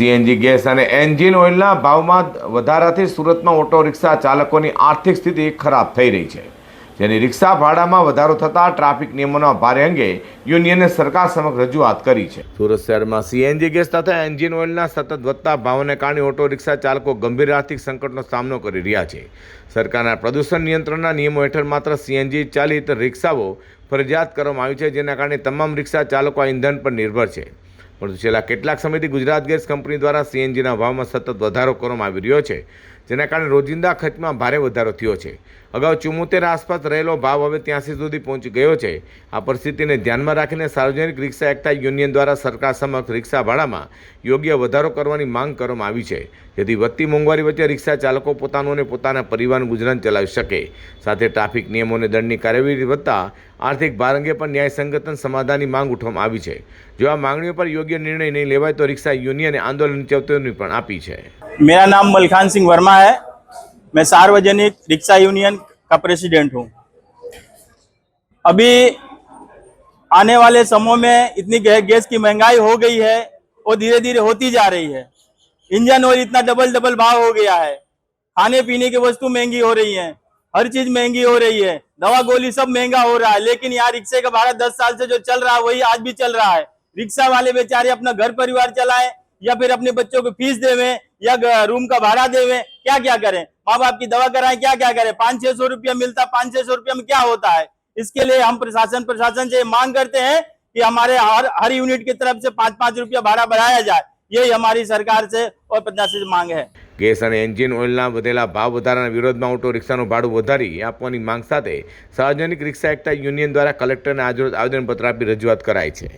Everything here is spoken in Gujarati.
સીએનજી ગેસ અને એન્જિન ઓઇલના ભાવમાં વધારાથી સુરતમાં ઓટો રિક્ષા ચાલકોની આર્થિક સ્થિતિ ખરાબ થઈ રહી છે, જેની રિક્ષા ભાડામાં વધારો થતાં ટ્રાફિક નિયમોના ભારે અંગે યુનિયને સરકાર સમક્ષ રજૂઆત કરી છે। સુરત શહેરમાં સીએનજી ગેસ તથા એન્જિન ઓઇલના સતત વધતા ભાવોને કારણે ઓટો રિક્ષા ચાલકો ગંભીર આર્થિક સંકટનો સામનો કરી રહ્યા છે। સરકારના પ્રદૂષણ નિયંત્રણના નિયમો હેઠળ માત્ર સીએનજી ચાલિત રિક્ષાઓ ફરજિયાત કરવામાં આવી છે, જેના કારણે તમામ રિક્ષા ચાલકો આ ઇંધણ પર નિર્ભર છે। પરંતુ છેલ્લા કેટલાક સમયથી ગુજરાત ગેસ કંપની દ્વારા સીએનજીના ભાવમાં સતત વધારો કરવામાં આવી રહ્યો છે, જેના કારણે રોજિંદા ખર્ચમાં ભારે વધારો થયો છે। અગાઉ 74 આસપાસ રહેલો ભાવ હવે 83 સુધી પહોંચી ગયો છે। આ પરિસ્થિતિને ધ્યાનમાં રાખીને સાર્વજનિક રિક્ષા એકતા યુનિયન દ્વારા સરકાર સમક્ષ રિક્ષા ભાડામાં યોગ્ય વધારો કરવાની માંગ કરવામાં આવી છે, જેથી વધતી મોંઘવારી વચ્ચે રિક્ષા ચાલકો પોતાનું અને પોતાના પરિવારનું ગુજરાન ચલાવી શકે। સાથે ટ્રાફિક નિયમો અને દંડની કાર્યવાહી વધતા આર્થિક ભાર અંગે પણ ન્યાયસંગત સમાધાનની માંગ ઉઠવામાં આવી છે। જો આ માંગણીઓ પર યોગ્ય નિર્ણય નહીં લેવાય તો રિક્ષા યુનિયને આંદોલનની ચેતવણી પણ આપી છે। मेरा नाम मलखान सिंह वर्मा है। मैं सार्वजनिक रिक्शा यूनियन का प्रेसिडेंट हूँ। अभी आने वाले समय में इतनी गैस की महंगाई हो गई है और धीरे धीरे होती जा रही है। इंजन ऑयल इतना डबल भाव हो गया है। खाने पीने की वस्तु महंगी हो रही है, हर चीज महंगी हो रही है, दवा गोली सब महंगा हो रहा है। लेकिन यहाँ रिक्शे का भाड़ा 10 साल से जो चल रहा है वही आज भी चल रहा है। रिक्शा वाले बेचारे अपना घर परिवार चलाएं या फिर अपने बच्चों को फीस देवें या रूम का भाड़ा देवें, क्या क्या करें, माँ बाप की दवा कराएं, क्या क्या करें। 500-600 रुपया मिलता, 500-600 रुपया में क्या होता है। इसके लिए हम प्रशासन से मांग करते हैं कि हमारे हर यूनिट की तरफ से 5-5 रुपया भाड़ा बढ़ाया जाए। यही हमारी सरकार से और प्रशासन से मांग है। ગેસ અને એન્જિન ઓઇલના વધેલા ભાવ વધારાના વિરોધમાં ઓટો રિક્ષાનું ભાડું વધારી આપવાની માંગ સાથે સાર્વજનિક રિક્ષા એકતા યુનિયન દ્વારા કલેક્ટરને આજરોજ આવેદનપત્ર આપી રજૂઆત કરાઈ છે।